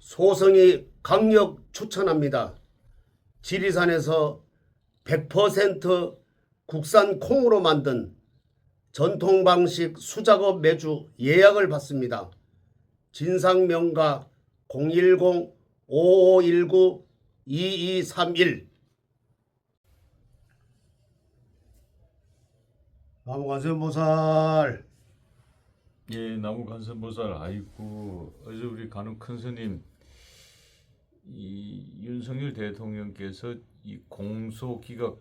소성이 강력 추천합니다. 지리산에서 100% 국산 콩으로 만든 전통 방식 수작업 매주 예약을 받습니다. 진상명가 010-5519-2231. 나무관세음보살. 예, 나무관세음보살. 아이고, 어제 우리 간혹 큰 스님 이 윤석열 대통령께서 이 공소기각으로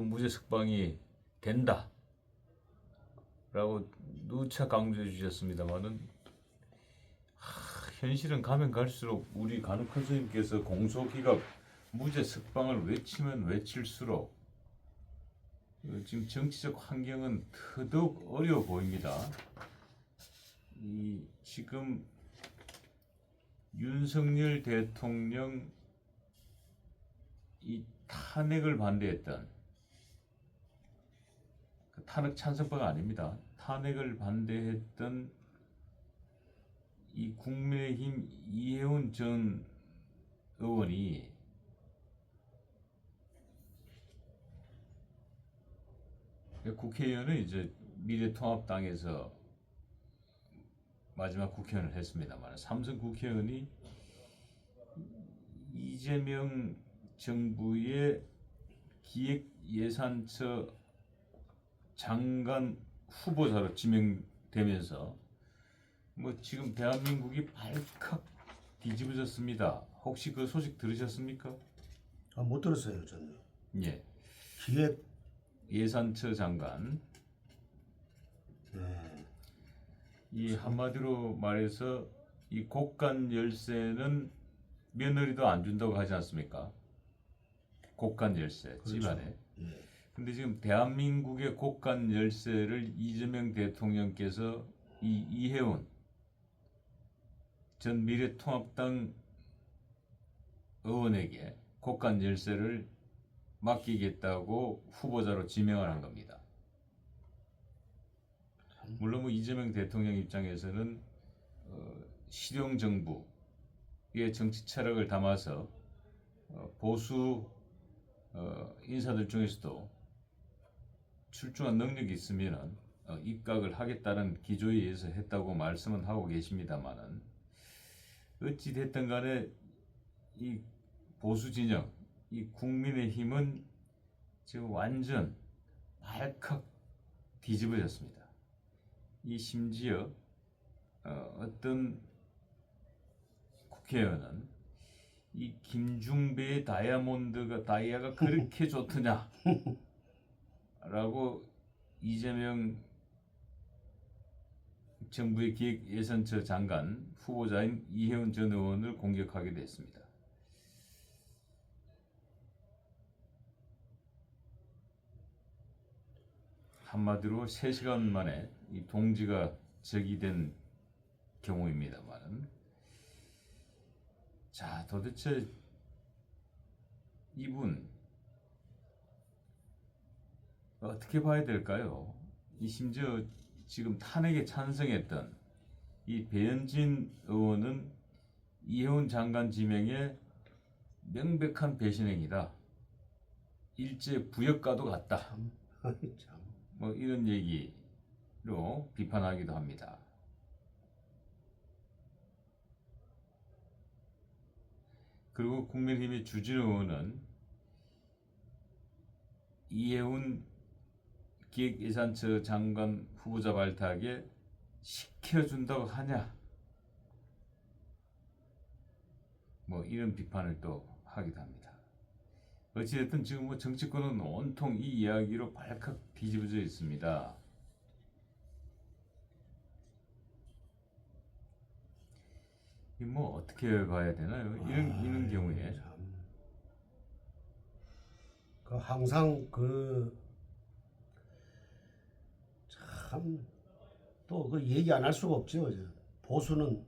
무죄 석방이 된다 라고 누차 강조해 주셨습니다만은 현실은 가면 갈수록 우리 간혹 큰 스님께서 공소기각 무죄 석방을 외치면 외칠수록 지금 정치적 환경은 더더욱 어려워 보입니다. 이 지금 윤석열 대통령 이 탄핵을 반대했던 그 탄핵 찬성파가 아닙니다. 탄핵을 반대했던 이 국민의힘 이해운 전 의원이 국회의원은 이제 미래통합당에서 마지막 국회의원을 했습니다만 삼선 국회의원이 이재명 정부의 기획예산처 장관 후보자로 지명되면서 뭐 지금 대한민국이 발칵 뒤집어졌습니다. 혹시 그 소식 들으셨습니까? 못 들었어요, 저는. 예. 기획 예산처 장관. 이 한마디로 말해서 이 곡간 열쇠는 며느리도 안 준다고 하지 않습니까? 곡간 열쇠, 그렇죠. 집안에. 예. 근데 지금 대한민국의 곡간 열쇠를 이재명 대통령께서 이 이해운 전 미래통합당 의원에게 곡간 열쇠를 맡기겠다고 후보자로 지명을 한 겁니다. 물론 뭐 이재명 대통령 입장에서는 실용 정부의 정치 철학을 담아서 보수 인사들 중에서도 출중한 능력이 있으면 입각을 하겠다는 기조에 의해서 했다고 말씀은 하고 계십니다만은 어찌 됐든 간에 이 보수 진영, 이 국민의힘은 지금 완전 발칵 뒤집어졌습니다. 이 심지어 어떤 국회의원은 이 김중배의 다이아가 그렇게 좋더냐 라고 이재명 정부의 기획예산처 장관 후보자인 이해운 전 의원을 공격하기도 했습니다. 한마디로 3시간 만에 이 동지가 제기된 경우입니다만, 자, 도대체 이분 어떻게 봐야 될까요? 이 심지어 지금 탄핵에 찬성했던 이 배현진 의원은 이해운 장관 지명에 명백한 배신행위다. 일제 부역과도 같다. 뭐 이런 얘기로 비판하기도 합니다. 그리고 국민의힘의 주진 의원은 이해운 기획예산처 장관 후보자 발탁에 시켜준다고 하냐, 뭐 이런 비판을 또 하기도 합니다. 어찌됐든 지금 뭐 정치권은 온통 이 이야기로 발칵 뒤집어져 있습니다. 이 뭐 어떻게 봐야 되나요? 이런 경우에 항상 참 또 그 얘기 안 할 수가 없죠. 보수는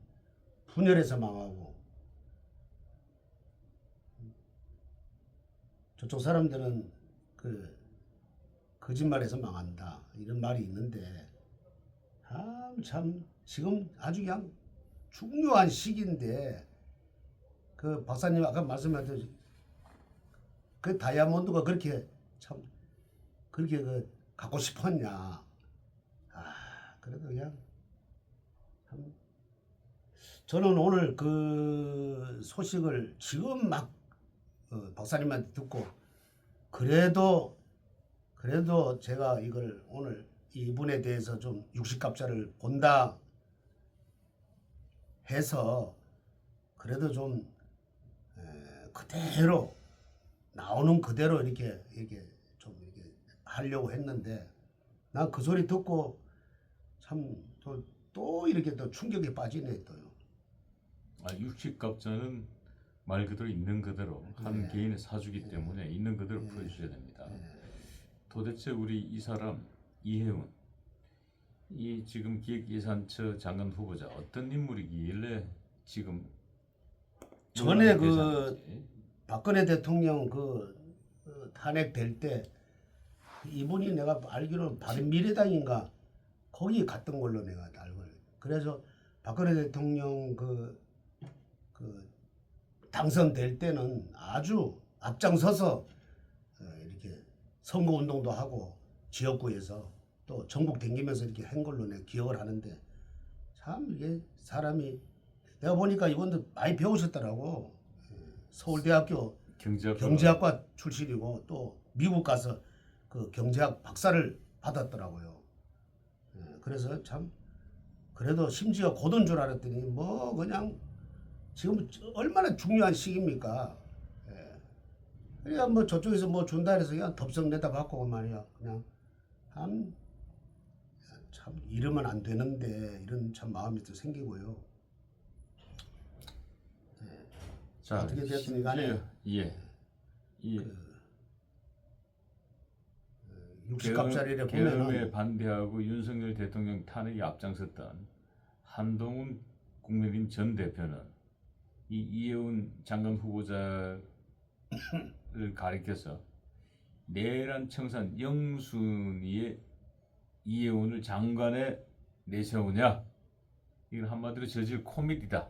분열해서 망하고 저쪽 사람들은 거짓말해서 망한다 이런 말이 있는데 참 지금 아주 그냥 중요한 시기인데 그 박사님 아까 말씀하셨듯이 그 다이아몬드가 그렇게 참 그렇게 그 갖고 싶었냐. 그래도 그냥 참 저는 오늘 그 소식을 지금 막 박사님한테 듣고 그래도 제가 이걸 오늘 이분에 대해서 좀 육식갑자를 본다 해서 그래도 좀 그대로 나오는 그대로 이렇게 좀 이렇게 하려고 했는데 난 그 소리 듣고 참 또 이렇게 또 충격에 빠지네 또요. 육식갑자는 말 그대로 있는 그대로 한 네. 개인의 사주기 때문에 있는 그대로 풀어주셔야 됩니다. 도대체 우리 이 사람 이혜훈 이 지금 기획예산처 장관 후보자 어떤 인물이길래 지금 전에 논란이 그 되지? 박근혜 대통령 탄핵 될 때 이분이 내가 알기로는 바른미래당인가 거기 갔던 걸로 내가 알고 그래서 박근혜 대통령 그 당선될 때는 아주 앞장서서 이렇게 선거운동도 하고 지역구에서 또 전국 댕기면서 이렇게 한 걸로 내가 기억을 하는데 참 이게 사람이 내가 보니까 이분도 많이 배우셨더라고. 서울대학교 경제학과 출신이고 또 미국 가서 그 경제학 박사를 받았더라고요. 그래서 참 그래도 심지어 고든 줄 알았더니 뭐 그냥 지금 얼마나 중요한 시기입니까? 그냥 뭐 저쪽에서 뭐 준다 해서 그냥 덥석 내다 받고 말이야. 그냥 참 이러면 안 되는데 이런 참 마음이 또 생기고요. 자, 어떻게 됐든 간에 육식갑자리를 계엄에 보면은 반대하고 윤석열 대통령 탄핵에 앞장섰던 한동훈 국민의힘 전 대표는 이 이혜훈 장관 후보자를 가리켜서 내란 청산 영순위의 이혜훈을 장관에 내세우냐 이건 한마디로 저질 코미디다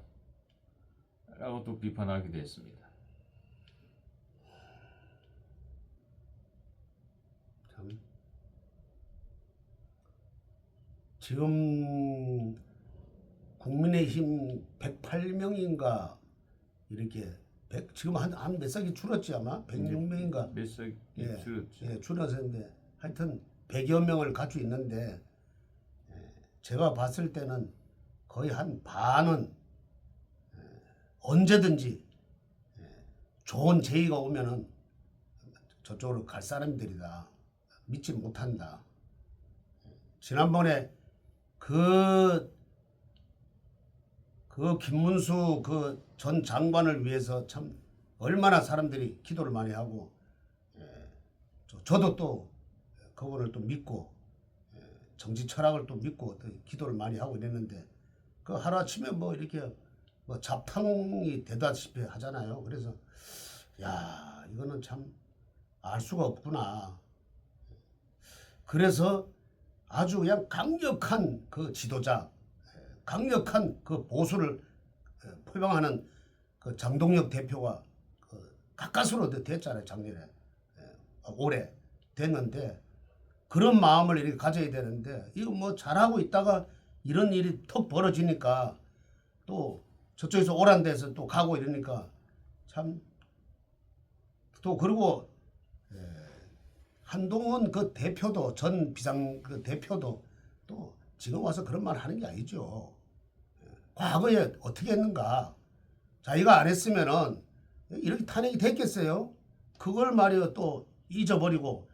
라고 또 비판하기도 했습니다. 참 지금 국민의힘 108명인가 이렇게 지금 한 몇 삭이 줄었지 아마 106명인가 몇 삭이 줄었죠. 줄어서는데 하여튼 100여 명을 갖고 있는데 제가 봤을 때는 거의 한 반은 언제든지 좋은 제의가 오면은 저쪽으로 갈 사람들이다. 믿지 못한다. 지난번에 그 김문수 그 전 장관을 위해서 참 얼마나 사람들이 기도를 많이 하고 저도 또 그분을 또 믿고 정치 철학을 또 믿고 또 기도를 많이 하고 이랬는데 그 하루아침에 뭐 이렇게 뭐 잡탕이 되다시피 하잖아요. 그래서 야 이거는 참 알 수가 없구나. 그래서 아주 그냥 강력한 그 지도자, 강력한 그 보수를 표방하는 그 장동혁 대표가 가까스로 됐잖아요. 작년에 올해 됐는데 그런 마음을 이렇게 가져야 되는데 이거 뭐 잘하고 있다가 이런 일이 턱 벌어지니까 또 저쪽에서 오란 데서 또 가고 이러니까 참 또 그리고 한동훈 그 대표도 전 비상 그 대표도 또 지금 와서 그런 말 하는 게 아니죠. 과거에 어떻게 했는가? 자기가 안 했으면은 이렇게 탄핵이 됐겠어요? 그걸 말이요 또 잊어버리고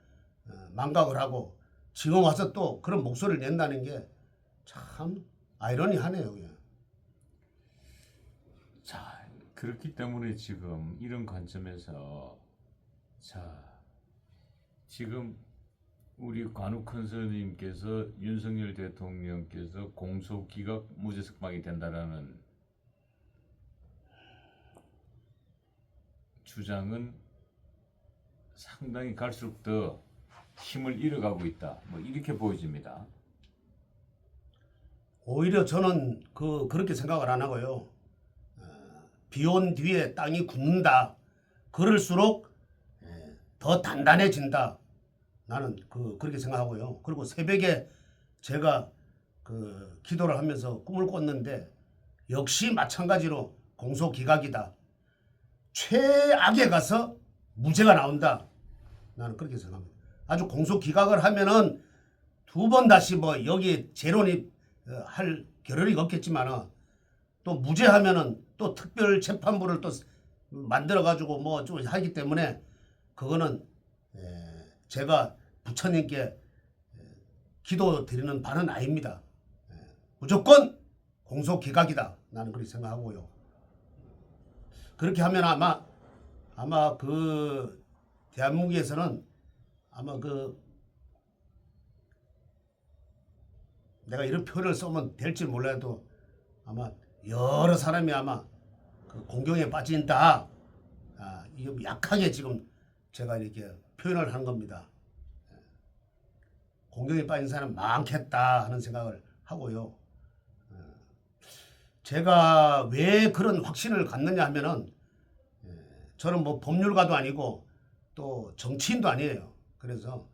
망각을 하고 지금 와서 또 그런 목소리를 낸다는 게 참 아이러니하네요. 자, 그렇기 때문에 지금 이런 관점에서 지금 우리 관욱헌 선생님께서 윤석열 대통령께서 공소기각 무죄석방이 된다라는 주장은 상당히 갈수록 더 힘을 잃어가고 있다. 뭐 이렇게 보여집니다. 오히려 저는 그렇게 생각을 안 하고요. 비 온 뒤에 땅이 굳는다. 그럴수록 더 단단해진다. 나는 그렇게 생각하고요. 그리고 새벽에 제가 기도를 하면서 꿈을 꿨는데 역시 마찬가지로 공소기각이다. 최악에 가서 무죄가 나온다. 나는 그렇게 생각합니다. 아주 공소기각을 하면은 두 번 다시 뭐 여기 재론이 할 겨를이 없겠지만 또 무죄하면은 또 특별 재판부를 또 만들어 가지고 뭐 좀 하기 때문에 그거는 제가 부처님께 기도 드리는 바는 아닙니다. 무조건 공소기각이다. 나는 그렇게 생각하고요. 그렇게 하면 아마 대한민국에서는 아마 내가 이런 표현을 쓰면 될지 몰라도 아마 여러 사람이 아마 공경에 빠진다. 이거 약하게 지금 제가 이렇게 표현을 한 겁니다. 공경에 빠진 사람 많겠다 하는 생각을 하고요. 제가 왜 그런 확신을 갖느냐 하면은 저는 뭐 법률가도 아니고 또 정치인도 아니에요. 그래서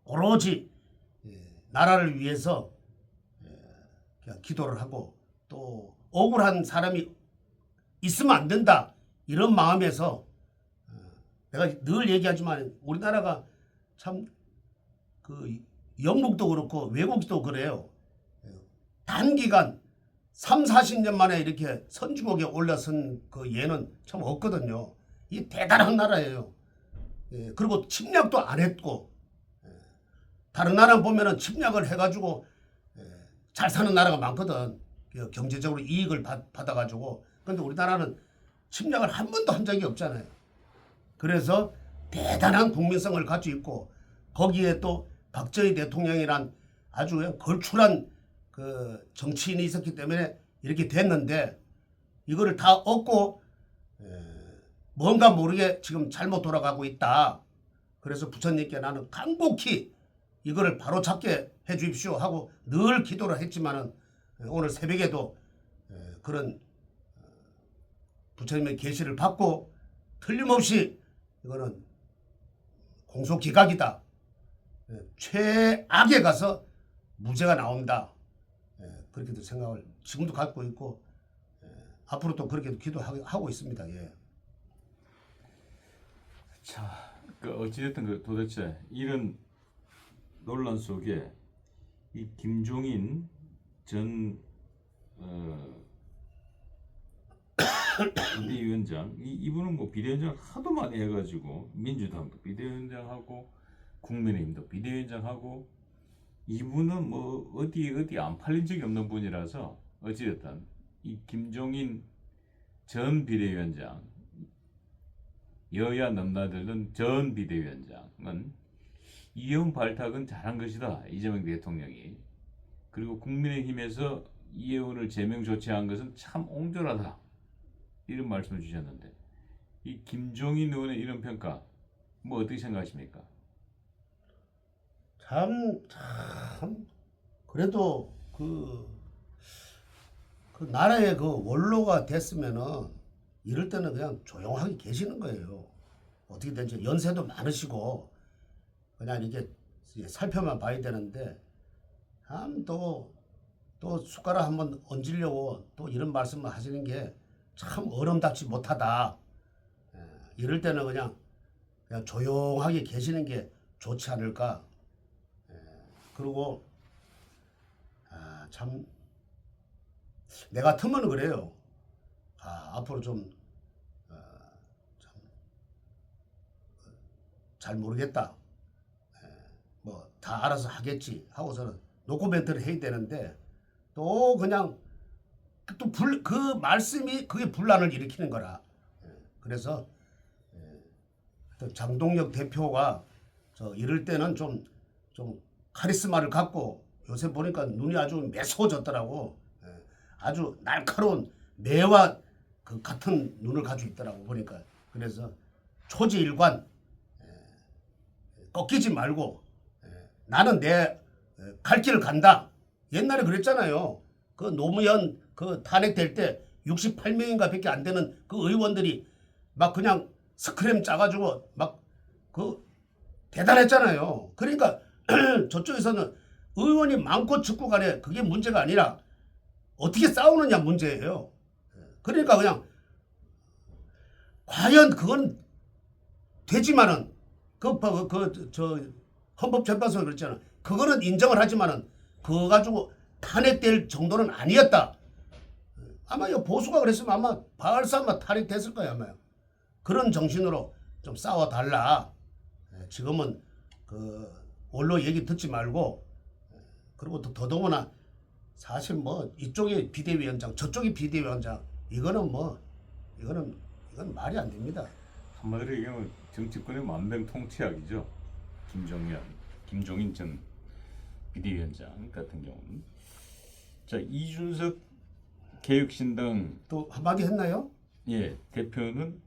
오로지 나라를 위해서 그냥 기도를 하고 또 억울한 사람이 있으면 안 된다 이런 마음에서 내가 늘 얘기하지만 우리나라가 참 영국도 그렇고 외국도 그래요. 단기간 3, 40년 만에 이렇게 선진국에 올라선 예는 참 없거든요. 이 대단한 나라예요. 그리고 침략도 안 했고 다른 나라 보면은 침략을 해가지고 잘 사는 나라가 많거든. 경제적으로 이익을 받아가지고. 근데 우리나라는 침략을 한 번도 한 적이 없잖아요. 그래서 대단한 국민성을 가지고 있고 거기에 또 박정희 대통령이란 아주 그냥 걸출한 정치인이 있었기 때문에 이렇게 됐는데 이거를 다 얻고 뭔가 모르게 지금 잘못 돌아가고 있다. 그래서 부처님께 나는 간곡히 이거를 바로 잡게 해 주십시오 하고 늘 기도를 했지만은 오늘 새벽에도 그런 부처님의 계시를 받고 틀림없이 이거는 공소기각이다. 최악에 가서 무죄가 나온다. 그렇게도 생각을 지금도 갖고 있고 앞으로 또 그렇게도 기도하고 있습니다. 예. 자, 어찌됐든 도대체 이런 논란 속에 이 김종인 전 비대위원장 이분은 뭐 비대위원장 하도 많이 해가지고 민주당도 비대위원장하고 국민의힘도 비대위원장하고 이분은 뭐 어디 안 팔린 적이 없는 분이라서 어찌됐든 이 김종인 전 비대위원장 여야 넘나들던 전 비대위원장은 이해운 발탁은 잘한 것이다. 이재명 대통령이. 그리고 국민의힘에서 이해운을 제명 조치한 것은 참 옹졸하다. 이런 말씀을 주셨는데 이 김종인 의원의 이런 평가 뭐 어떻게 생각하십니까? 참 그래도 그 나라의 원로가 됐으면은 이럴 때는 그냥 조용하게 계시는 거예요. 어떻게 된지 연세도 많으시고 그냥 이렇게 살펴만 봐야 되는데 참 또 숟가락 한번 얹으려고 또 이런 말씀을 하시는 게 참 어름답지 못하다. 이럴 때는 그냥 조용하게 계시는 게 좋지 않을까. 그리고 참 내 같으면 그래요. 앞으로 좀 잘 모르겠다. 뭐 다 알아서 하겠지 하고서는 노코멘트를 해야 되는데 또 그냥 또 그 말씀이 그게 분란을 일으키는 거라. 그래서 장동혁 대표가 이럴 때는 좀 카리스마를 갖고 요새 보니까 눈이 아주 매서워졌더라고. 아주 날카로운 매와 같은 눈을 가지고 있더라고 보니까. 그래서 초지일관 꺾이지 말고 나는 내 갈 길을 간다. 옛날에 그랬잖아요. 그 노무현 그 탄핵될 때 68명인가 밖에 안 되는 그 의원들이 막 그냥 스크램 짜가지고 막 그 대단했잖아요. 그러니까 저쪽에서는 의원이 많고 적고 간에 그게 문제가 아니라 어떻게 싸우느냐 문제예요. 그러니까 그냥 과연 그건 되지만은 저 헌법재판소가 그랬잖아. 그거는 인정을 하지만은 그거 가지고 탄핵될 정도는 아니었다. 아마 이 보수가 그랬으면 아마 발사 아마 탄핵됐을 거야 아마. 그런 정신으로 좀 싸워달라. 지금은 그 언론 얘기 듣지 말고 그리고 또 더더구나 사실 뭐 이쪽이 비대위원장 저쪽이 비대위원장 이거는 이건 말이 안 됩니다. 한마디로 얘기하면 정치권의 만병통치약이죠. 김종인 전 비대위원장 같은 경우는. 자, 이준석 개혁신당 또 한마디 했나요? 대표는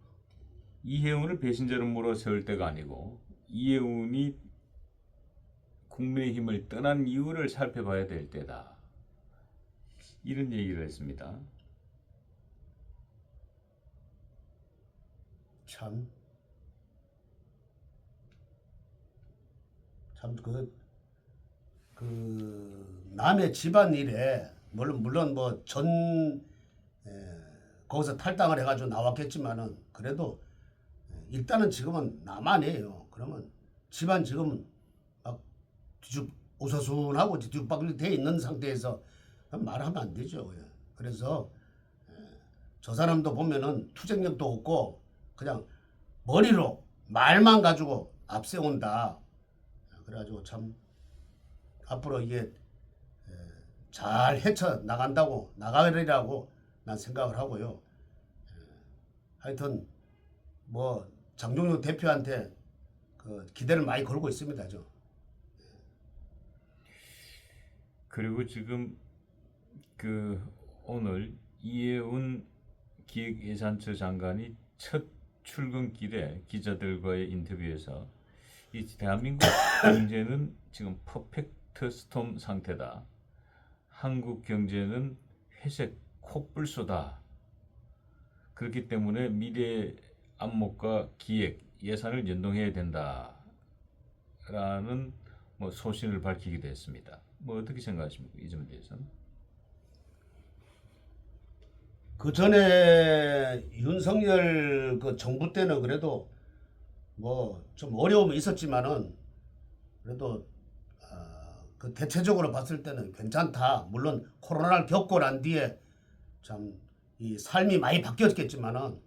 이해운을 배신자로 몰아세울 때가 아니고 이해운이 국민의힘을 떠난 이유를 살펴봐야 될 때다. 이런 얘기를 했습니다. 참 남의 집안일에 물론 뭐 거기서 탈당을 해가지고 나왔겠지만은 그래도 일단은 지금은 나만이에요. 그러면 집안 지금 막 오서순하고 뒤죽박죽 돼 있는 상태에서 말하면 안 되죠. 그래서 저 사람도 보면은 투쟁력도 없고 그냥 머리로 말만 가지고 앞세운다. 그래가지고 참 앞으로 이게 잘 헤쳐 나가리라고 난 생각을 하고요. 하여튼 뭐 장종윤 대표한테 그 기대를 많이 걸고 있습니다. 그리고 지금 그 오늘 이해운 기획예산처 장관이 첫 출근길에 기자들과의 인터뷰에서 이 대한민국 경제는 지금 퍼펙트 스톰 상태다. 한국 경제는 회색 코뿔소다. 그렇기 때문에 미래 안목과 기획, 예산을 연동해야 된다라는 뭐 소신을 밝히기도 했습니다. 뭐 어떻게 생각하십니까? 이 점에 대해서는? 그 전에 윤석열 그 정부 때는 그래도 뭐 좀 어려움이 있었지만은 그래도 그 대체적으로 봤을 때는 괜찮다. 물론 코로나를 겪고 난 뒤에 참 이 삶이 많이 바뀌었겠지만은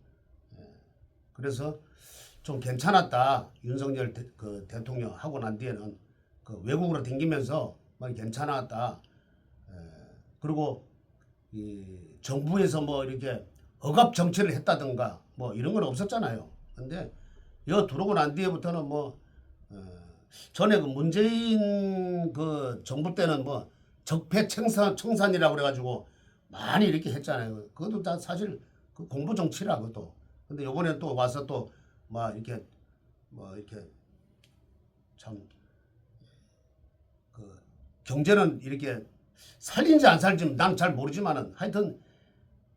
그래서 좀 괜찮았다. 윤석열 대통령 하고 난 뒤에는 그 외국으로 댕기면서 막 괜찮았다. 그리고 이 정부에서 뭐 이렇게 억압 정치를 했다든가 뭐 이런 건 없었잖아요. 근데 여 들어오고 난 뒤에부터는 뭐 전에 그 문재인 그 정부 때는 뭐 적폐청산이라고 그래가지고 많이 이렇게 했잖아요. 그것도 다 사실 그 공부 정치라 그것도. 근데 요번에 또 와서 또 막 이렇게 참 그 경제는 이렇게 살린지 안 살지 난 잘 모르지만은 하여튼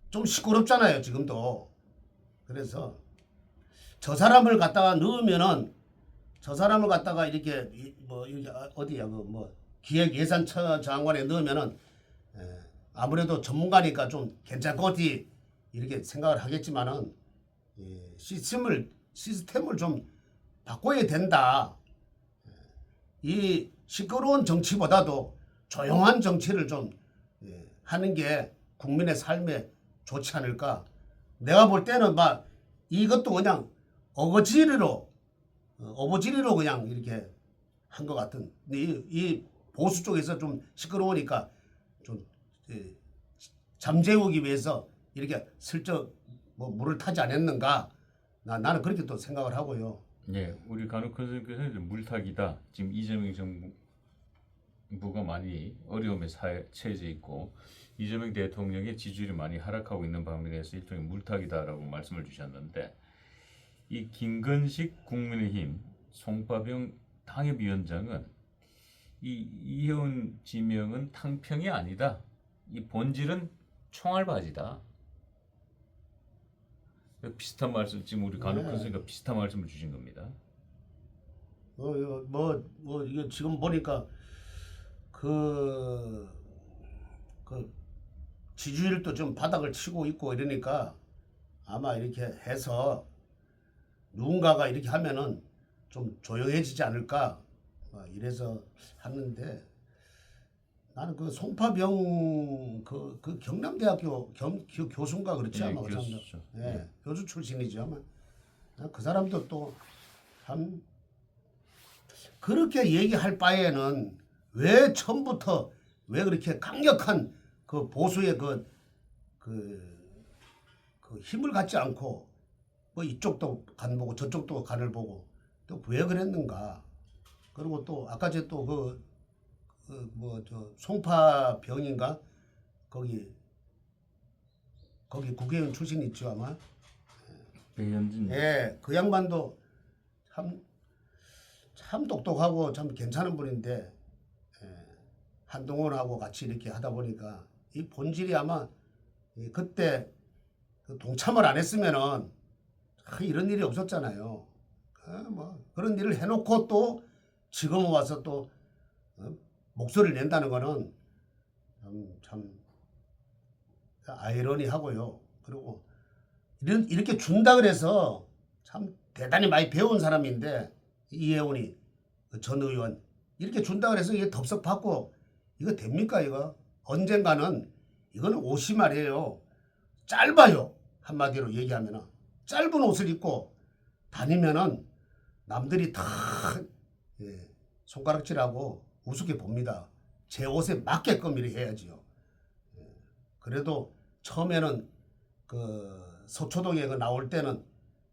좀 시끄럽잖아요 지금도. 그래서 저 사람을 갖다가 넣으면은 저 사람을 갖다가 이렇게 이렇게 어디야 그 뭐 기획예산처 장관에 넣으면은 아무래도 전문가니까 좀 괜찮겠지 이렇게 생각을 하겠지만은 시스템을 좀 바꿔야 된다. 이 시끄러운 정치보다도 조용한 정치를 좀 하는 게 국민의 삶에 좋지 않을까. 내가 볼 때는 막 이것도 그냥 어거지리로 그냥 이렇게 한 것 같은. 이 보수 쪽에서 좀 시끄러우니까 좀 잠재우기 위해서 이렇게 슬쩍 뭐 물을 타지 않았는가. 나는 그렇게 또 생각을 하고요. 우리 간혹 선생님께서는 물타기다. 지금 이재명 정부가 많이 어려움에 처해져 있고 이재명 대통령의 지지율이 많이 하락하고 있는 방면에서 일종의 물타기다라고 말씀을 주셨는데 이 김건식 국민의힘 송파병 당협위원장은 이 이혜원 지명은 탕평이 아니다. 이 본질은 총알바지다. 비슷한 말씀 지금 우리 간혹 네. 선생님과 비슷한 말씀을 주신 겁니다. 이게 지금 보니까 그 지지율도 좀 바닥을 치고 있고 이러니까 아마 이렇게 해서 누군가가 이렇게 하면은 좀 조용해지지 않을까 이래서 하는데 나는 그 송파병 그 경남대학교 교수인가 그렇지 아마 교수죠. 교수 출신이죠 아마 그 사람도 또 참 그렇게 얘기할 바에는 왜 처음부터 왜 그렇게 강력한 그 보수의 그 힘을 갖지 않고 뭐 이쪽도 간 보고 저쪽도 간을 보고 또 왜 그랬는가. 그리고 또 아까 제또그 뭐 저 송파병인가 거기 국회의원 출신 있죠 아마. 배현진. 그 양반도 참 똑똑하고 참 괜찮은 분인데 한동훈하고 같이 이렇게 하다 보니까 이 본질이 아마 그때 그 동참을 안 했으면은 이런 일이 없었잖아요. 뭐 그런 일을 해놓고 또 지금 와서 또 목소리를 낸다는 거는 참 아이러니하고요. 그리고 이렇게 준다 그래서 참 대단히 많이 배운 사람인데 이혜훈이 전 의원 이렇게 준다 그래서 이게 덥석 받고 이거 됩니까 이거? 언젠가는 이거는 옷이 말이에요. 짧아요. 한마디로 얘기하면은 짧은 옷을 입고 다니면은 남들이 다 손가락질하고 우습게 봅니다. 제 옷에 맞게끔 이렇게 해야지요. 그래도 처음에는 그 서초동에 나올 때는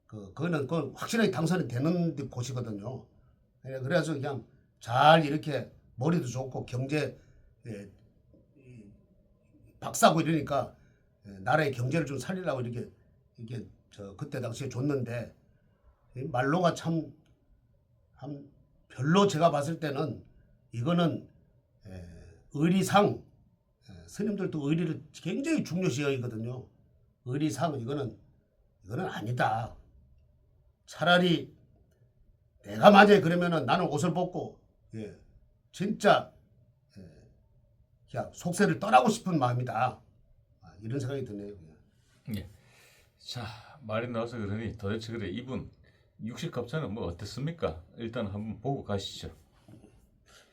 그거는 확실하게 당선이 되는 곳이거든요. 그래서 그냥 잘 이렇게 머리도 좋고 경제 박사고 이러니까 나라의 경제를 좀 살리려고 이렇게 그때 당시에 줬는데 말로가 참 별로 제가 봤을 때는 이거는 의리상 스님들도 의리를 굉장히 중요시 여기거든요. 의리상 이거는 아니다. 차라리 내가 만약에 그러면은 나는 옷을 벗고 진짜 그냥 속세를 떠나고 싶은 마음이다. 이런 생각이 드네요. 예. 자, 말이 나와서 그러니 도대체 그래 이분 60갑자는 뭐 어땠습니까? 일단 한번 보고 가시죠.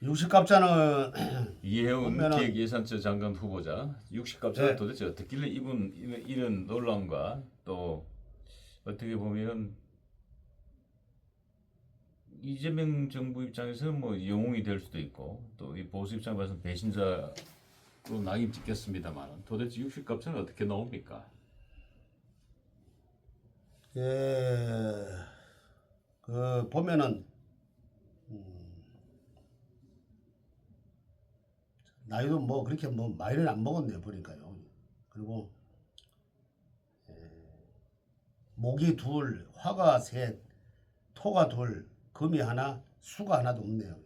60갑자는 이혜훈 보면은- 기획예산처 장관 후보자 60갑자는 네. 도대체 어떻길래 이분 이런 논란과 또 어떻게 보면 이재명 정부 입장에서는 뭐 영웅이 될 수도 있고 또 이 보수 입장에서는 배신자로 낙인 찍혔습니다만 도대체 60갑자는 어떻게 나옵니까? 보면은 나이도 뭐 그렇게 뭐 많이는 안 먹었네요 보니까요. 그리고 목이 둘, 화가 셋, 토가 둘, 금이 하나, 수가 하나도 없네요.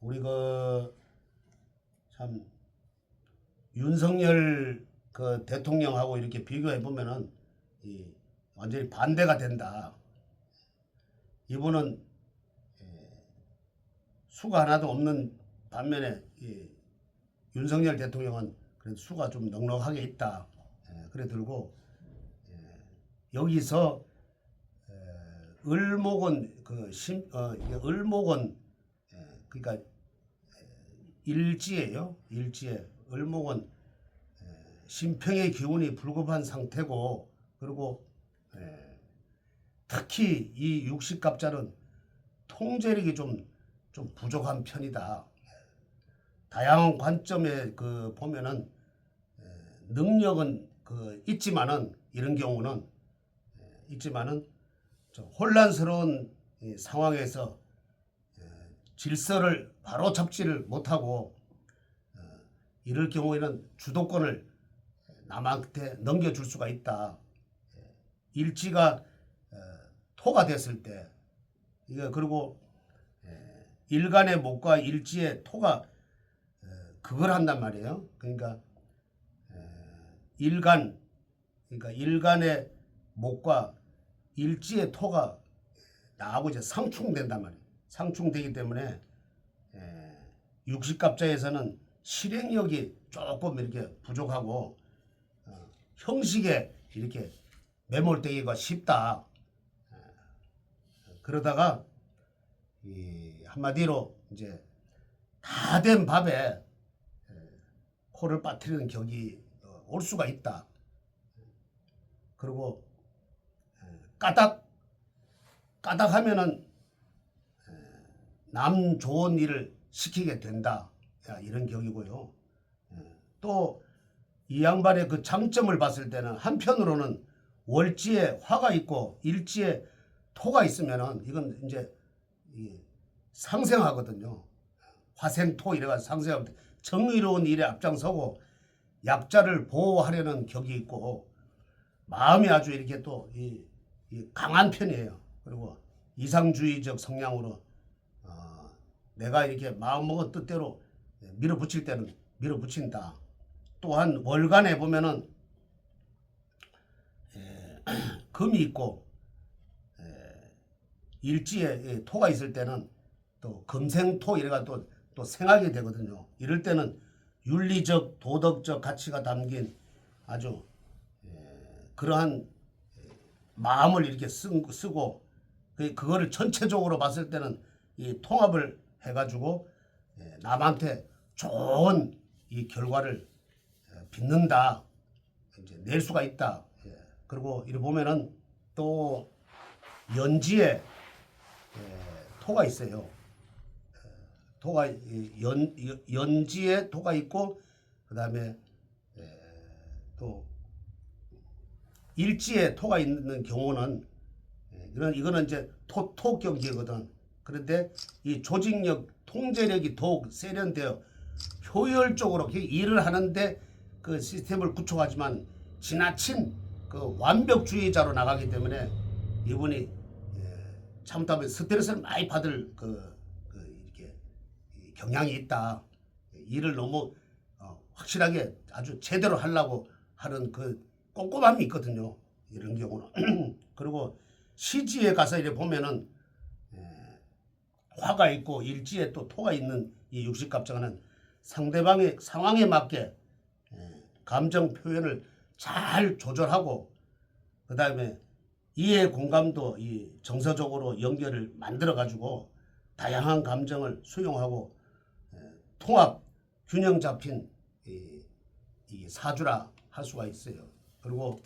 우리 참 윤석열 대통령하고 이렇게 비교해 보면은 완전히 반대가 된다. 이분은 수가 하나도 없는 반면에 윤석열 대통령은 그래도 수가 좀 넉넉하게 있다. 그래 들고 여기서 을목은 을목은 그러니까 일지예요. 일지에 을목은 신평의 기운이 불급한 상태고 그리고 특히 이 60갑자는 통제력이 좀 부족한 편이다. 다양한 관점에 보면은 능력은 있지만은 이런 경우는 있지만은 좀 혼란스러운 상황에서 질서를 바로 잡지를 못하고 이럴 경우에는 주도권을 남한테 넘겨줄 수가 있다. 일지가 토가 됐을 때 이거 그리고 일간의 목과 일지의 토가 그걸 한단 말이에요. 그러니까 일간, 그러니까 일간의 목과 일지의 토가 나하고 이제 상충된단 말이에요. 상충되기 때문에 육식갑자에서는 실행력이 조금 이렇게 부족하고 형식에 이렇게 매몰되기가 쉽다. 그러다가 한마디로 이제 다 된 밥에 코를 빠뜨리는 격이 올 수가 있다. 그리고 까닥하면은 남 좋은 일을 시키게 된다. 이런 격이고요. 또 이 양반의 그 장점을 봤을 때는 한편으로는 월지에 화가 있고 일지에 토가 있으면은 이건 이제 상생하거든요. 화생토 이래가지고 상생하거든요. 정의로운 일에 앞장서고 약자를 보호하려는 격이 있고 마음이 아주 이렇게 또 강한 편이에요. 그리고 이상주의적 성향으로 내가 이렇게 마음먹은 뜻대로 밀어붙일 때는 밀어붙인다. 또한 월간에 보면은 금이 있고 일지에 토가 있을 때는 또 금생토 이래가 또 생하게 되거든요. 이럴 때는 윤리적 도덕적 가치가 담긴 아주 그러한 마음을 이렇게 쓰고 그거를 전체적으로 봤을 때는 이 통합을 해가지고 남한테 좋은 이 결과를 빚는다, 이제 낼 수가 있다. 그리고 이렇게 보면은 또 연지에 토가 있어요. 토가 연지에 토가 있고 그다음에 또 일지에 토가 있는 경우는 이거는 이제 토 경기거든. 그런데 이 조직력, 통제력이 더욱 세련되어 효율적으로 일을 하는데 그 시스템을 구축하지만 지나친 그 완벽주의자로 나가기 때문에 이분이 잘못하면 스트레스를 많이 받을 이렇게 경향이 있다. 일을 너무 확실하게 아주 제대로 하려고 하는 그 꼼꼼함이 있거든요. 이런 경우는. 그리고 시지에 가서 이렇게 보면은 화가 있고 일지에 또 토가 있는 이 육식갑자는 상대방의 상황에 맞게 감정 표현을 잘 조절하고 그다음에 이해 공감도 이 정서적으로 연결을 만들어 가지고 다양한 감정을 수용하고 통합 균형 잡힌 이 사주라 할 수가 있어요. 그리고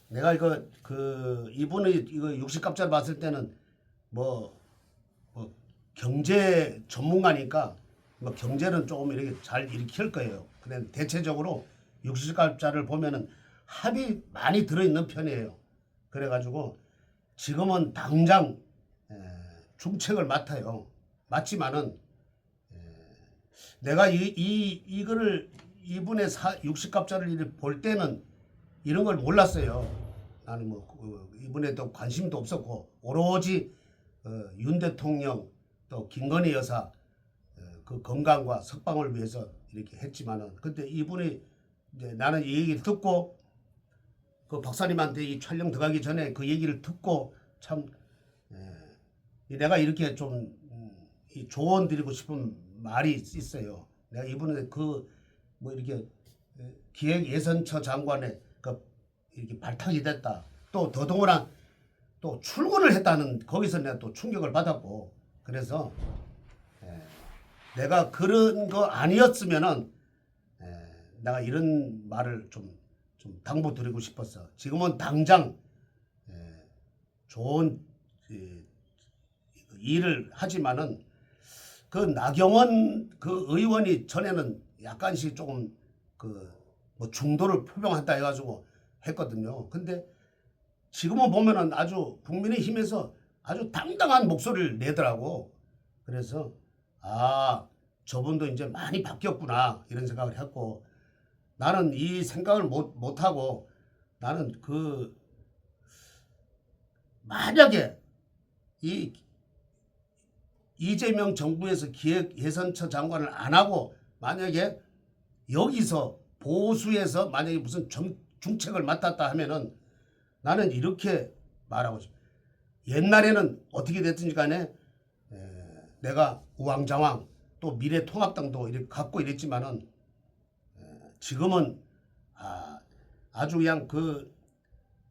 내가 이분의 이거 육식갑자를 봤을 때는 뭐 경제 전문가니까 뭐 경제는 조금 이렇게 잘 일으킬 거예요. 근데 대체적으로 육식갑자를 보면은 합이 많이 들어있는 편이에요. 그래가지고 지금은 당장 중책을 맡아요. 맡지만은 내가 이거를 이분의 육식갑자를 볼 때는 이런 걸 몰랐어요. 나는 뭐 이분에 또 관심도 없었고 오로지 윤 대통령 또 김건희 여사 그 건강과 석방을 위해서 이렇게 했지만은 근데 이분이 이제 나는 이 얘기를 듣고 그 박사님한테 이 촬영 들어가기 전에 그 얘기를 듣고 참 내가 이렇게 좀 조언 드리고 싶은 말이 있어요. 내가 이분의 뭐 이렇게 기획예산처 장관의 이렇게 발탁이 됐다. 또 더더구나 또 출근을 했다는 거기서 내가 또 충격을 받았고 그래서 내가 그런 거 아니었으면은 내가 이런 말을 좀 당부드리고 싶었어. 지금은 당장 좋은 일을 하지만은 그 나경원 그 의원이 전에는 약간씩 조금 뭐 중도를 표명한다 해가지고 했거든요. 근데 지금은 보면은 아주 국민의힘에서 아주 당당한 목소리를 내더라고. 그래서 저분도 이제 많이 바뀌었구나 이런 생각을 했고 나는 이 생각을 못하고 나는 만약에 이 이재명 정부에서 기획예산처 장관을 안 하고 만약에 여기서 보수에서 만약에 무슨 중책을 맡았다 하면은 나는 이렇게 말하고 싶어. 옛날에는 어떻게 됐든지 간에 내가 우왕좌왕 또 미래통합당도 이렇게 갖고 이랬지만은 지금은 아주 그냥 그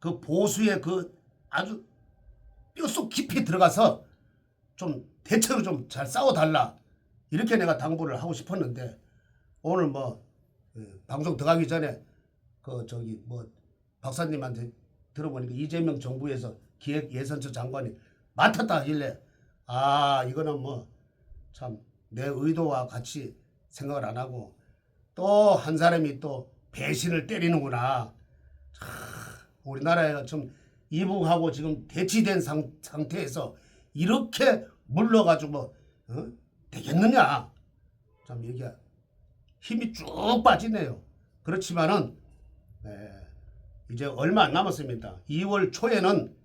보수의 그 아주 뼛속 깊이 들어가서 좀 대체로 좀 잘 싸워달라 이렇게 내가 당부를 하고 싶었는데 오늘 뭐 방송 들어가기 전에 그 저기 뭐 박사님한테 들어보니까 이재명 정부에서 기획예산처 장관이 맡았다 하길래 이거는 뭐 참 내 의도와 같이 생각을 안 하고 또 한 사람이 또 배신을 때리는구나. 우리나라가 좀 이붕하고 지금 대치된 상태에서 이렇게 물러가지고 되겠느냐. 참 이게 힘이 쭉 빠지네요. 그렇지만은 이제 얼마 안 남았습니다. 2월 초에는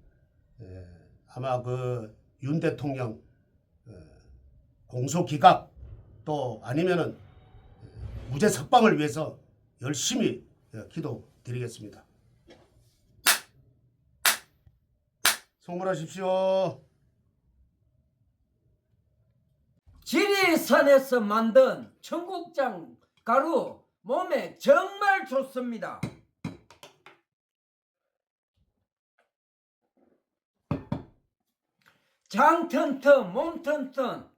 아마 그 윤 대통령 공소기각 또 아니면은 무죄 석방을 위해서 열심히 기도드리겠습니다. 성불하십시오. 지리산에서 만든 청국장 가루 몸에 정말 좋습니다. 장 튼튼 몸 튼튼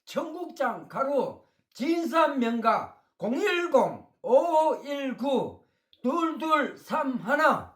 청국장 가루 진산명가 010-5519-2231